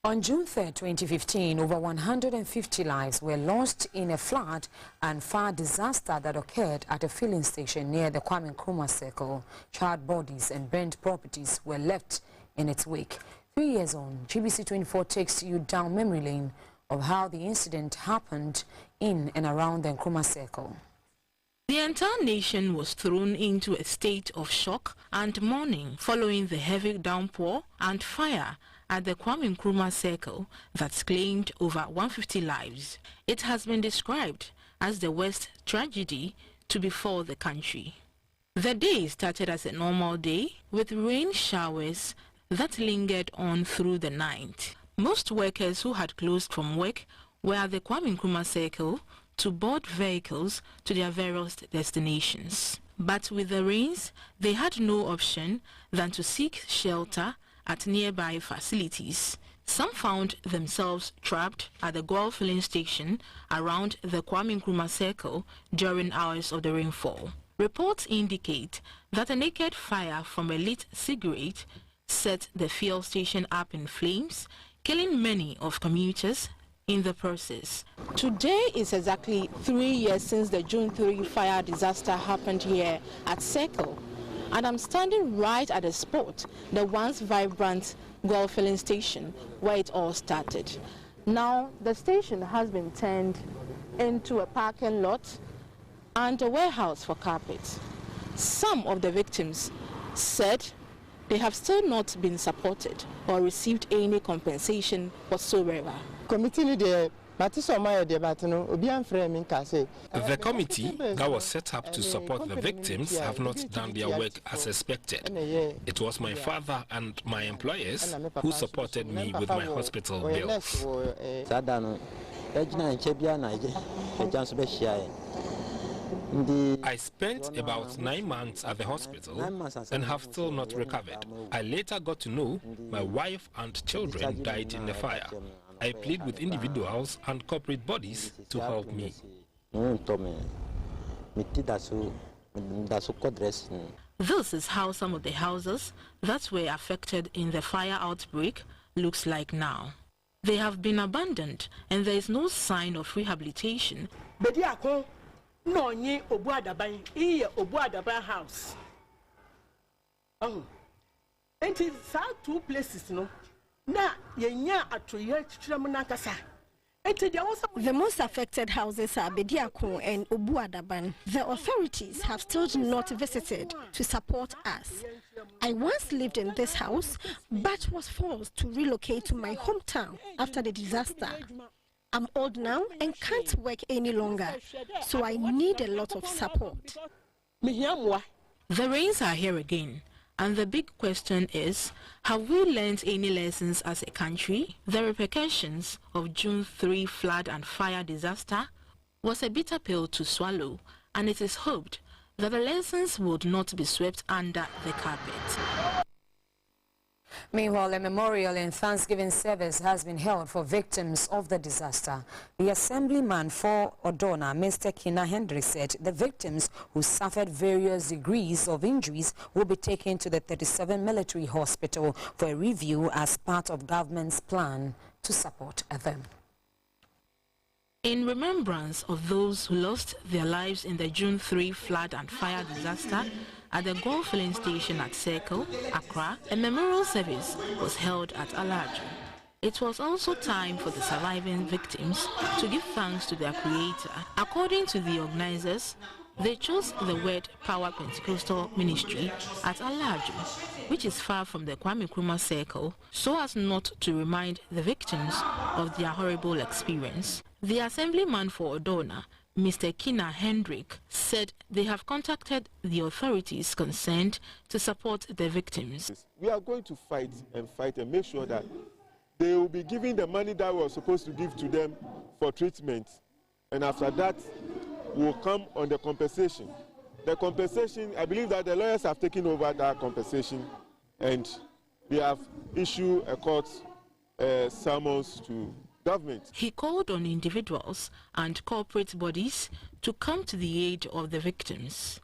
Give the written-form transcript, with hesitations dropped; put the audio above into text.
On June 3, 2015, over 150 lives were lost in a flood and fire disaster that occurred at a filling station near the Kwame Nkrumah Circle. Charred bodies and burnt properties were left in its wake. 3 years on, GBC 24 takes you down memory lane of how the incident happened in and around the Nkrumah Circle. The entire nation was thrown into a state of shock and mourning following the heavy downpour and fire at the Kwame Nkrumah Circle that claimed over 150 lives. It has been described as the worst tragedy to befall the country. The day started as a normal day with rain showers that lingered on through the night. Most workers who had closed from work were at the Kwame Nkrumah Circle to board vehicles to their various destinations. But with the rains, they had no option than to seek shelter at nearby facilities. Some found themselves trapped at the gold filling station around the Kwame Nkrumah Circle during hours of the rainfall. Reports indicate that a naked fire from a lit cigarette set the fuel station up in flames, killing many of commuters in the process. Today is exactly 3 years since the June 3 fire disaster happened here at Circle, and I'm standing right at the spot, the once vibrant gold filling station where it all started. Now the station has been turned into a parking lot and a warehouse for carpets. Some of the victims said they have still not been supported or received any compensation whatsoever. The committee that was set up to support the victims have not done their work as expected. It was my father and my employers who supported me with my hospital bills. I spent about 9 months at the hospital and have still not recovered. I later got to know my wife and children died in the fire. I plead with individuals and corporate bodies to help me. This is how some of the houses that were affected in the fire outbreak looks like now. They have been abandoned and there is no sign of rehabilitation. No, ye Odawna, Odawna house. Oh, and it's 2 places, no. Na yenya atoye chichiramnakasa. The most affected houses are Bediako and Odawna. The authorities have still not visited to support us. I once lived in this house, but was forced to relocate to my hometown after the disaster. I'm old now and can't work any longer, so I need a lot of support. The rains are here again, and the big question is, have we learned any lessons as a country? The repercussions of June 3 flood and fire disaster was a bitter pill to swallow, and it is hoped that the lessons would not be swept under the carpet. Meanwhile, a memorial and Thanksgiving service has been held for victims of the disaster. The Assemblyman for Odawna, Mr. Kinnah Hendrick, said the victims who suffered various degrees of injuries will be taken to the 37 military hospital for a review as part of government's plan to support them. In remembrance of those who lost their lives in the June 3 flood and fire disaster at the gold filling station at Circle, Accra, a memorial service was held at Alaju. It was also time for the surviving victims to give thanks to their Creator. According to the organizers, they chose the word Power Pentecostal Ministry at Alaju, which is far from the Kwame Nkrumah Circle, so as not to remind the victims of their horrible experience. The Assemblyman for Odawna, Mr. Kinnah Hendrick, said they have contacted the authorities concerned to support the victims. We are going to fight and make sure that they will be giving the money that we were supposed to give to them for treatment. And after that, we'll come on the compensation. The compensation, I believe that the lawyers have taken over that compensation and they have issued a court summons to government. He called on individuals and corporate bodies to come to the aid of the victims.